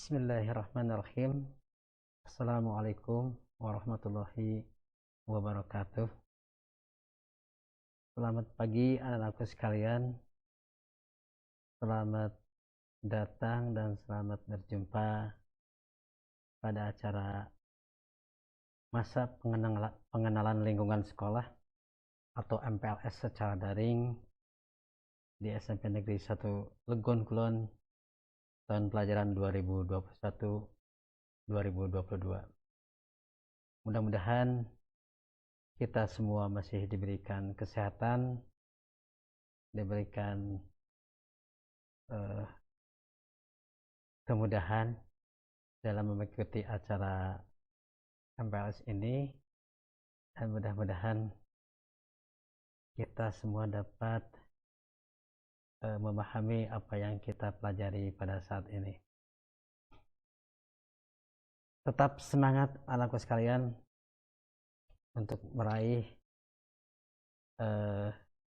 Bismillahirrahmanirrahim. Assalamualaikum warahmatullahi wabarakatuh. Selamat pagi anak-anakku sekalian. Selamat datang dan selamat berjumpa pada acara masa pengenalan lingkungan sekolah atau MPLS secara daring di SMP Negeri 1 Legon Kulon tahun pelajaran 2021-2022. Mudah-mudahan kita semua masih diberikan kesehatan, diberikan kemudahan dalam mengikuti acara MPLS ini, dan mudah-mudahan kita semua dapat memahami apa yang kita pelajari pada saat ini. Tetap semangat anakku sekalian untuk meraih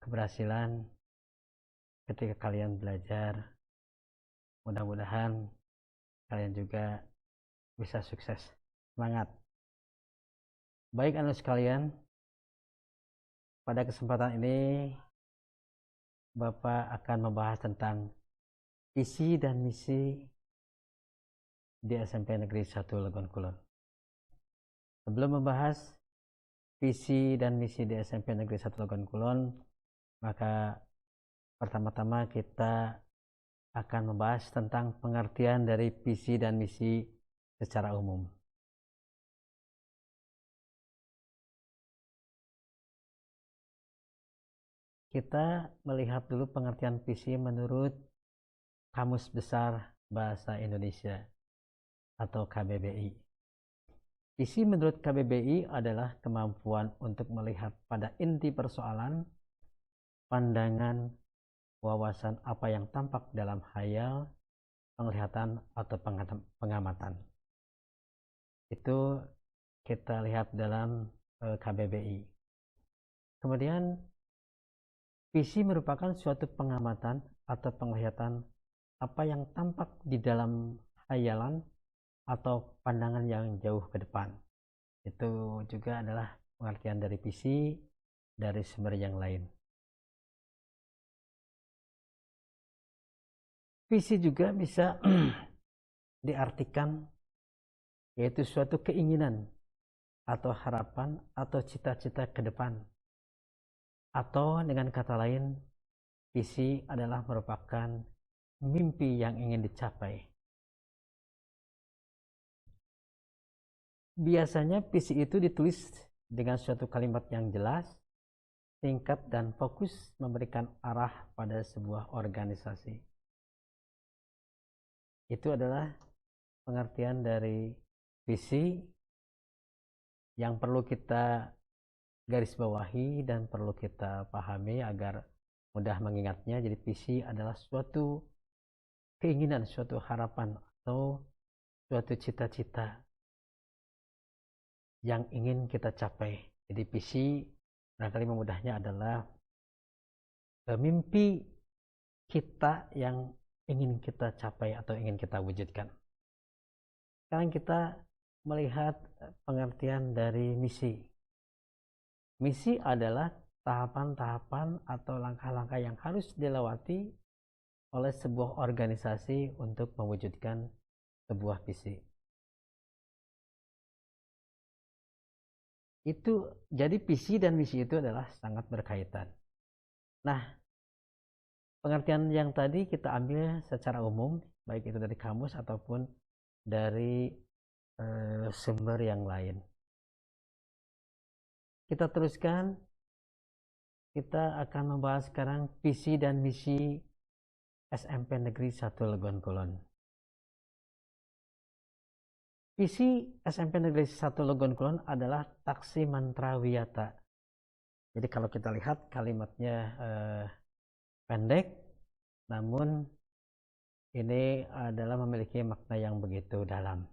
keberhasilan ketika kalian belajar. Mudah-mudahan kalian juga bisa sukses. Semangat. Baik anak sekalian, pada kesempatan ini Bapak akan membahas tentang visi dan misi di SMP Negeri 1 Legon Kulon. Sebelum membahas visi dan misi di SMP Negeri 1 Legon Kulon, maka pertama-tama kita akan membahas tentang pengertian dari visi dan misi secara umum. Kita melihat dulu pengertian visi menurut Kamus Besar Bahasa Indonesia atau KBBI. Visi menurut KBBI adalah kemampuan untuk melihat pada inti persoalan, pandangan, wawasan apa yang tampak dalam hayal, penglihatan atau pengamatan. Itu kita lihat dalam KBBI. Kemudian visi merupakan suatu pengamatan atau penglihatan apa yang tampak di dalam hayalan atau pandangan yang jauh ke depan. Itu juga adalah pengertian dari visi dari sumber yang lain. Visi juga bisa diartikan yaitu suatu keinginan atau harapan atau cita-cita ke depan. Atau dengan kata lain, visi adalah merupakan mimpi yang ingin dicapai. Biasanya visi itu ditulis dengan suatu kalimat yang jelas, singkat dan fokus memberikan arah pada sebuah organisasi. Itu adalah pengertian dari visi yang perlu kita garis bawahi dan perlu kita pahami agar mudah mengingatnya. Jadi visi adalah suatu keinginan, suatu harapan atau suatu cita-cita yang ingin kita capai. Jadi visi barangkali memudahnya adalah mimpi kita yang ingin kita capai atau ingin kita wujudkan. Sekarang kita melihat pengertian dari misi. Misi adalah tahapan-tahapan atau langkah-langkah yang harus dilewati oleh sebuah organisasi untuk mewujudkan sebuah visi. Itu jadi visi dan misi itu adalah sangat berkaitan. Nah, pengertian yang tadi kita ambil secara umum, baik itu dari kamus ataupun dari sumber yang lain. Kita teruskan, kita akan membahas sekarang visi dan misi SMP Negeri 1 Legon Kulon. Visi SMP Negeri 1 Legon Kulon adalah taksi mantra wiyata. Jadi kalau kita lihat kalimatnya pendek, namun ini adalah memiliki makna yang begitu dalam.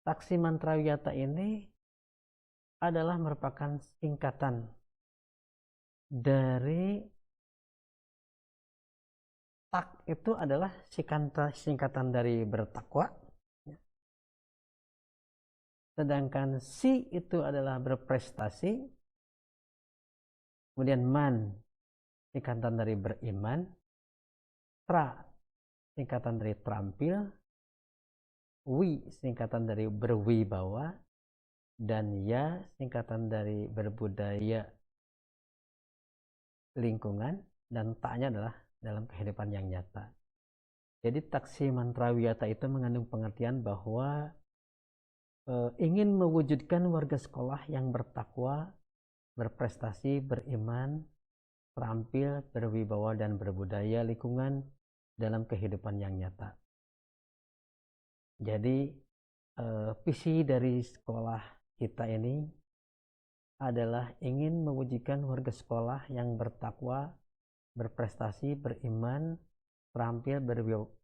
Taksi mantra wiyata ini adalah merupakan singkatan dari Tak itu adalah singkatan dari bertakwa, sedangkan si itu adalah berprestasi, kemudian man singkatan dari beriman, tra singkatan dari terampil, wi singkatan dari berwibawa, dan ya singkatan dari berbudaya lingkungan, dan taknya adalah dalam kehidupan yang nyata. Jadi taksi mantrawiyata itu mengandung pengertian bahwa ingin mewujudkan warga sekolah yang bertakwa, berprestasi, beriman, terampil, berwibawa, dan berbudaya lingkungan dalam kehidupan yang nyata. Jadi visi dari sekolah kita ini adalah ingin mewujudkan warga sekolah yang bertakwa, berprestasi, beriman, terampil,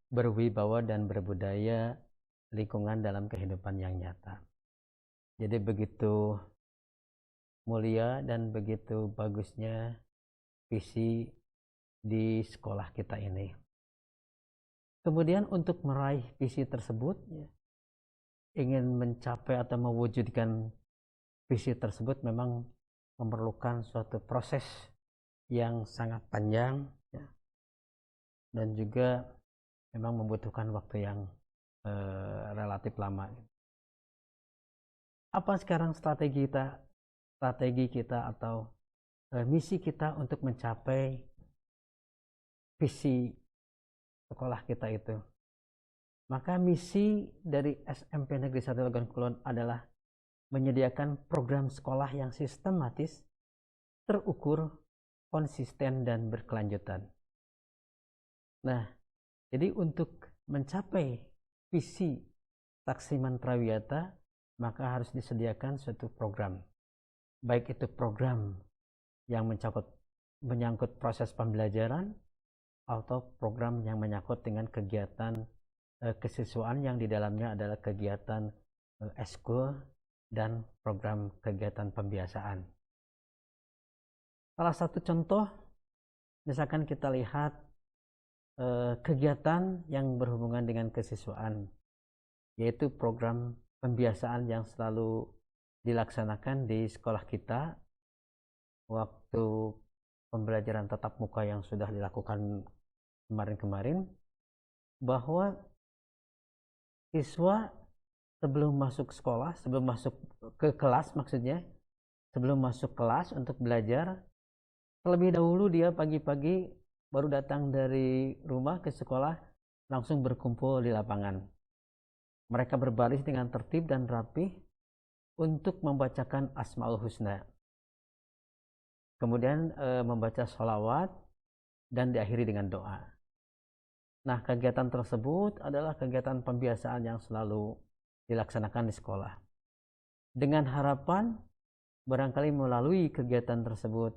berwibawa, dan berbudaya lingkungan dalam kehidupan yang nyata. Jadi begitu mulia dan begitu bagusnya visi di sekolah kita ini. Kemudian untuk meraih visi tersebut, ingin mencapai atau mewujudkan visi tersebut memang memerlukan suatu proses yang sangat panjang, dan juga memang membutuhkan waktu yang relatif lama. Apa sekarang strategi kita atau misi kita untuk mencapai visi sekolah kita itu? Maka misi dari SMP Negeri 1 Legon Kulon adalah menyediakan program sekolah yang sistematis, terukur, konsisten, dan berkelanjutan. Nah, jadi untuk mencapai visi taksi mantrawiyata, maka harus disediakan suatu program. Baik itu program yang menyangkut proses pembelajaran, atau program yang menyangkut dengan kegiatan kesiswaan yang di dalamnya adalah kegiatan eskul dan program kegiatan pembiasaan. Salah satu contoh, misalkan kita lihat kegiatan yang berhubungan dengan kesiswaan, yaitu program pembiasaan yang selalu dilaksanakan di sekolah kita waktu pembelajaran tatap muka yang sudah dilakukan kemarin-kemarin, bahwa siswa sebelum masuk sekolah, sebelum masuk ke kelas maksudnya, sebelum masuk kelas untuk belajar, terlebih dahulu dia pagi-pagi baru datang dari rumah ke sekolah, langsung berkumpul di lapangan. Mereka berbaris dengan tertib dan rapih untuk membacakan Asmaul Husna. Kemudian membaca sholawat dan diakhiri dengan doa. Nah, kegiatan tersebut adalah kegiatan pembiasaan yang selalu dilaksanakan di sekolah. Dengan harapan barangkali melalui kegiatan tersebut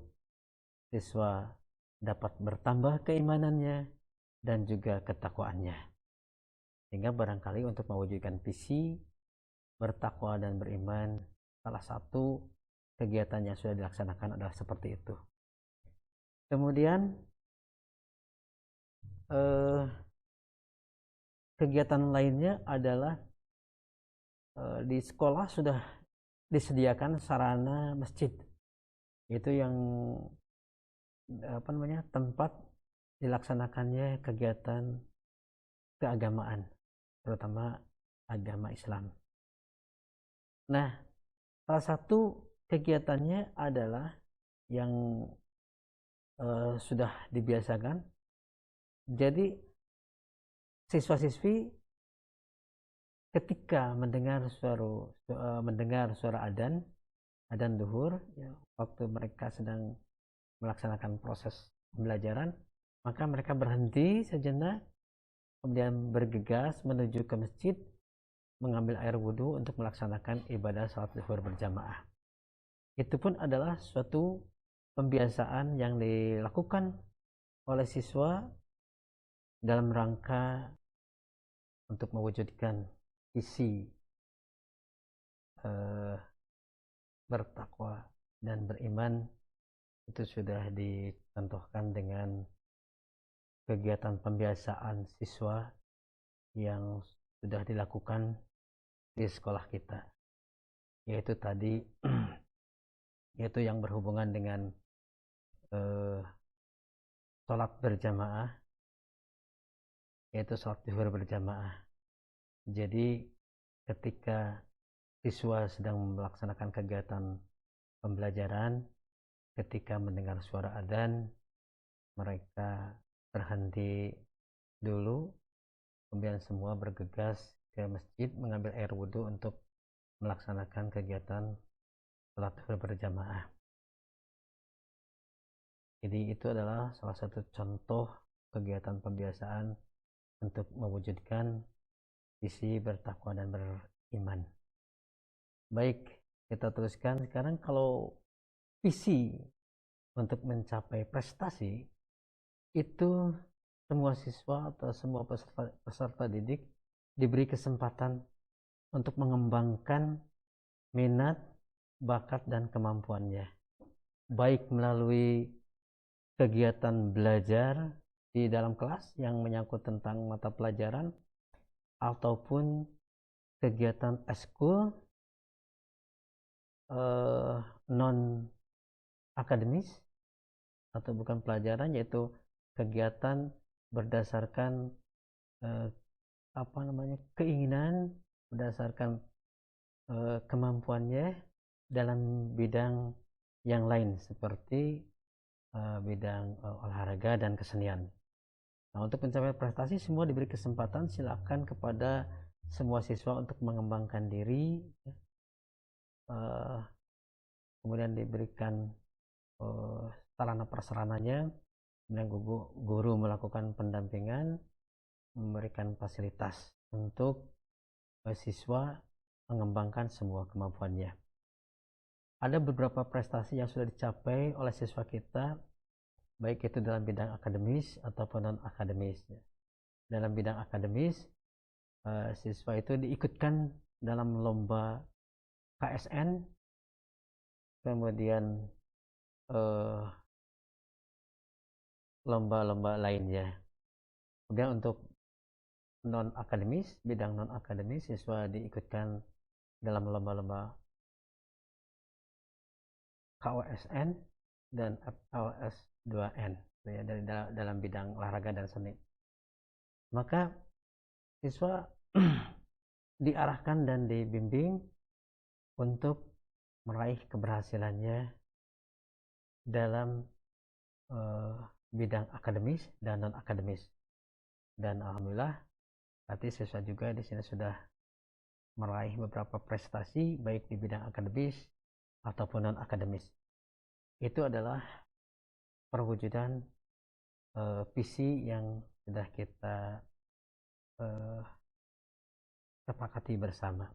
siswa dapat bertambah keimanannya dan juga ketakwaannya. Sehingga barangkali untuk mewujudkan visi bertakwa dan beriman, salah satu kegiatan yang sudah dilaksanakan adalah seperti itu. Kemudian kegiatan lainnya adalah di sekolah sudah disediakan sarana masjid, itu yang tempat dilaksanakannya kegiatan keagamaan, terutama agama Islam. Nah, salah satu kegiatannya adalah yang sudah dibiasakan. Jadi siswa-siswi ketika mendengar suara adzan duhur, waktu mereka sedang melaksanakan proses pembelajaran, maka mereka berhenti sejenak, kemudian bergegas menuju ke masjid, mengambil air wudhu untuk melaksanakan ibadah salat zuhur berjamaah. Itu pun adalah suatu pembiasaan yang dilakukan oleh siswa dalam rangka untuk mewujudkan visi bertakwa dan beriman. Itu sudah dicontohkan dengan kegiatan pembiasaan siswa yang sudah dilakukan di sekolah kita, yaitu tadi yaitu yang berhubungan dengan sholat berjamaah, yaitu sholat zuhur berjamaah. Jadi ketika siswa sedang melaksanakan kegiatan pembelajaran, ketika mendengar suara adzan, mereka berhenti dulu, kemudian semua bergegas ke masjid mengambil air wudhu untuk melaksanakan kegiatan sholat zuhur berjamaah. Jadi itu adalah salah satu contoh kegiatan pembiasaan untuk mewujudkan visi bertakwa dan beriman. Baik, kita teruskan. Sekarang kalau visi untuk mencapai prestasi, itu semua siswa atau semua peserta didik diberi kesempatan untuk mengembangkan minat, bakat, dan kemampuannya, baik melalui kegiatan belajar di dalam kelas yang menyangkut tentang mata pelajaran, ataupun kegiatan eskul non akademis atau bukan pelajaran, yaitu kegiatan berdasarkan keinginan, berdasarkan kemampuannya dalam bidang yang lain seperti bidang olahraga dan kesenian. Nah, untuk mencapai prestasi semua diberi kesempatan, silakan kepada semua siswa untuk mengembangkan diri, kemudian diberikan sarana prasarananya, dan guru melakukan pendampingan, memberikan fasilitas untuk siswa mengembangkan semua kemampuannya. Ada beberapa prestasi yang sudah dicapai oleh siswa kita, baik itu dalam bidang akademis ataupun non akademis. Dalam bidang akademis, siswa itu diikutkan dalam lomba KSN, kemudian lomba-lomba lainnya. Kemudian untuk non akademis, bidang non akademis, siswa diikutkan dalam lomba-lomba KOSN dan FOS 2N, ya, dalam bidang olahraga dan seni. Maka siswa diarahkan dan dibimbing untuk meraih keberhasilannya dalam bidang akademis dan non akademis. Dan alhamdulillah, berarti siswa juga di sini sudah meraih beberapa prestasi baik di bidang akademis ataupun non akademis. Itu adalah perwujudan visi yang sudah kita sepakati bersama.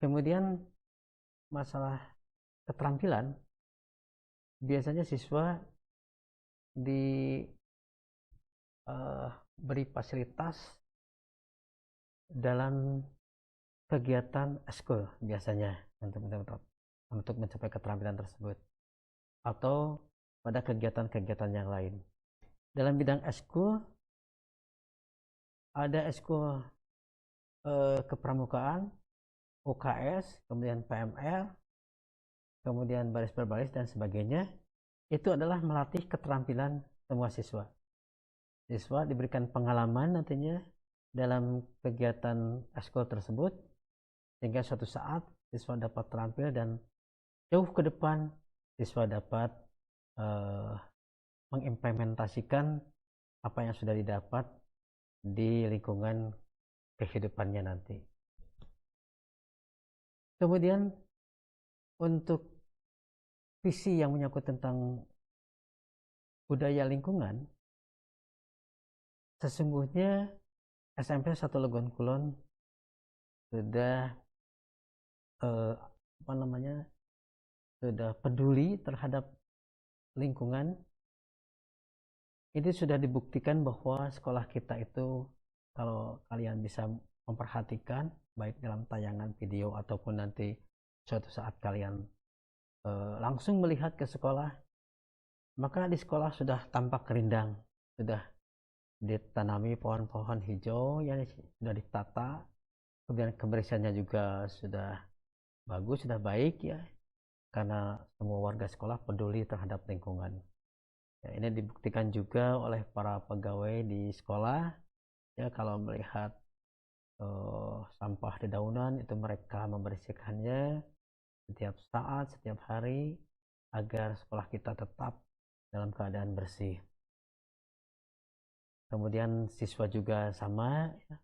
Kemudian masalah keterampilan, biasanya siswa diberi fasilitas dalam kegiatan eskul biasanya untuk mencapai keterampilan tersebut, atau pada kegiatan-kegiatan yang lain. Dalam bidang eskul ada eskul kepramukaan, UKS, kemudian PMR, kemudian baris berbaris dan sebagainya. Itu adalah melatih keterampilan semua siswa. Siswa diberikan pengalaman nantinya dalam kegiatan eskul tersebut, sehingga suatu saat siswa dapat terampil dan jauh ke depan siswa dapat mengimplementasikan apa yang sudah didapat di lingkungan kehidupannya nanti. Kemudian untuk visi yang menyangkut tentang budaya lingkungan, sesungguhnya SMP 1 Legon Kulon sudah sudah peduli terhadap lingkungan. Ini sudah dibuktikan bahwa sekolah kita itu, kalau kalian bisa memperhatikan baik dalam tayangan video ataupun nanti suatu saat kalian langsung melihat ke sekolah, maka di sekolah sudah tampak rindang, sudah ditanami pohon-pohon hijau yang sudah ditata, kemudian kebersihannya juga sudah bagus, sudah baik ya, karena semua warga sekolah peduli terhadap lingkungan. Ya, ini dibuktikan juga oleh para pegawai di sekolah ya, kalau melihat sampah dedaunan itu mereka membersihkannya setiap saat, setiap hari agar sekolah kita tetap dalam keadaan bersih. Kemudian siswa juga sama ya,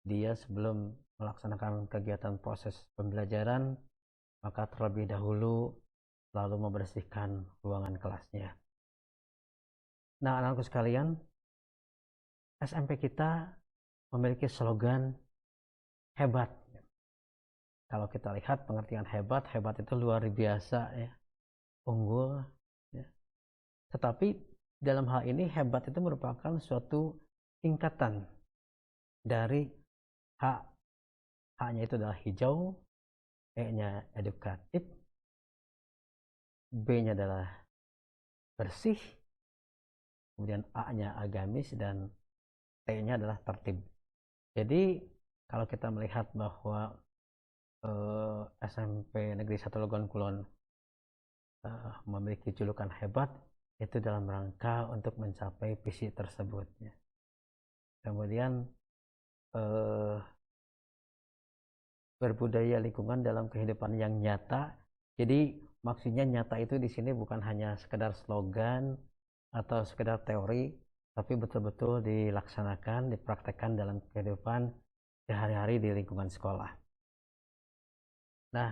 dia sebelum melaksanakan kegiatan proses pembelajaran maka terlebih dahulu lalu membersihkan ruangan kelasnya. Nah, anak-anakku sekalian, SMP kita memiliki slogan hebat. Kalau kita lihat pengertian hebat, hebat itu luar biasa ya, unggul ya. Tetapi dalam hal ini hebat itu merupakan suatu tingkatan dari H. H-nya itu adalah hijau, E-nya edukatif, B-nya adalah bersih, kemudian A-nya agamis, dan T-nya adalah tertib. Jadi kalau kita melihat bahwa SMP Negeri 1 Legon Kulon memiliki julukan hebat, itu dalam rangka untuk mencapai visi tersebut ya. Kemudian berbudaya lingkungan dalam kehidupan yang nyata. Jadi maksudnya nyata itu di sini bukan hanya sekedar slogan atau sekedar teori, tapi betul-betul dilaksanakan, dipraktekkan dalam kehidupan sehari-hari di lingkungan sekolah. Nah,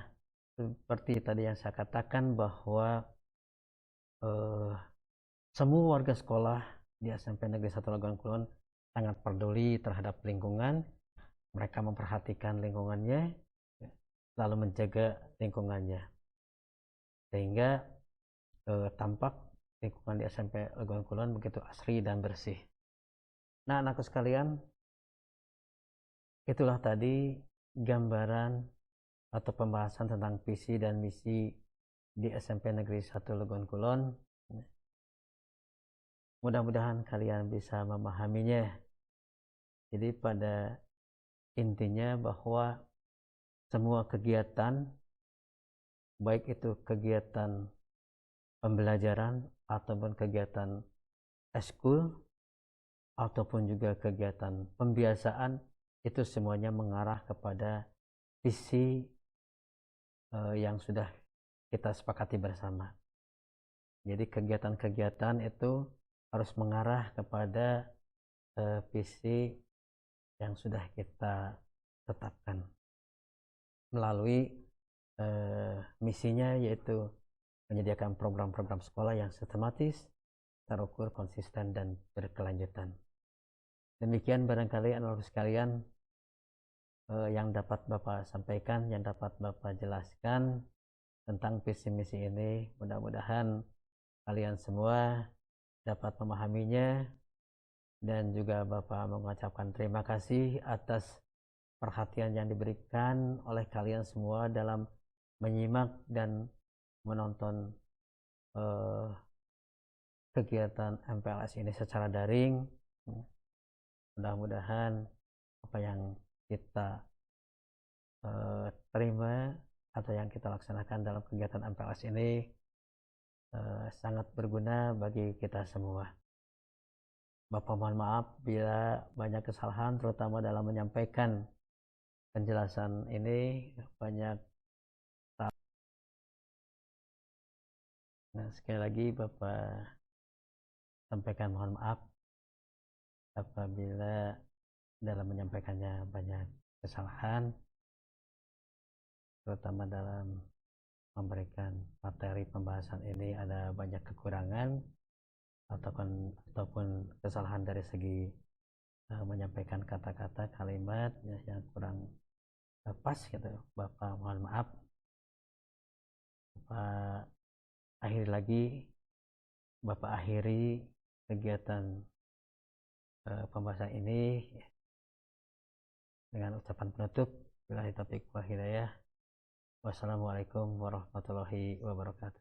seperti tadi yang saya katakan bahwa semua warga sekolah di SMP Negeri 1 Legon Kulon sangat peduli terhadap lingkungan. Mereka memperhatikan lingkungannya, lalu menjaga lingkungannya, sehingga tampak lingkungan di SMP Legon Kulon begitu asri dan bersih. Nah, anakku sekalian, itulah tadi gambaran atau pembahasan tentang visi dan misi di SMP Negeri 1 Legon Kulon. Mudah-mudahan kalian bisa memahaminya. Jadi pada intinya bahwa semua kegiatan, baik itu kegiatan pembelajaran ataupun kegiatan eskul ataupun juga kegiatan pembiasaan, itu semuanya mengarah kepada visi yang sudah kita sepakati bersama. Jadi kegiatan-kegiatan itu harus mengarah kepada visi yang sudah kita tetapkan melalui misinya, yaitu menyediakan program-program sekolah yang sistematis, terukur, konsisten, dan berkelanjutan. Demikian barangkali anak-anak sekalian yang dapat Bapak sampaikan, yang dapat Bapak jelaskan tentang visi misi ini. Mudah-mudahan kalian semua dapat memahaminya, dan juga Bapak mengucapkan terima kasih atas perhatian yang diberikan oleh kalian semua dalam menyimak dan menonton kegiatan MPLS ini secara daring. Mudah-mudahan apa yang kita terima atau yang kita laksanakan dalam kegiatan MPLS ini sangat berguna bagi kita semua. Bapak mohon maaf bila banyak kesalahan, terutama dalam menyampaikan penjelasan ini banyak. Nah, sekali lagi Bapak sampaikan mohon maaf apabila dalam menyampaikannya banyak kesalahan, terutama dalam memberikan materi pembahasan ini ada banyak kekurangan ataupun kesalahan dari segi menyampaikan kata-kata, kalimat ya, yang kurang pas gitu. Bapak mohon maaf. Bapak akhiri kegiatan pembahasan ini dengan ucapan penutup. Billahi taufiq wal hidayah. Wassalamualaikum warahmatullahi wabarakatuh.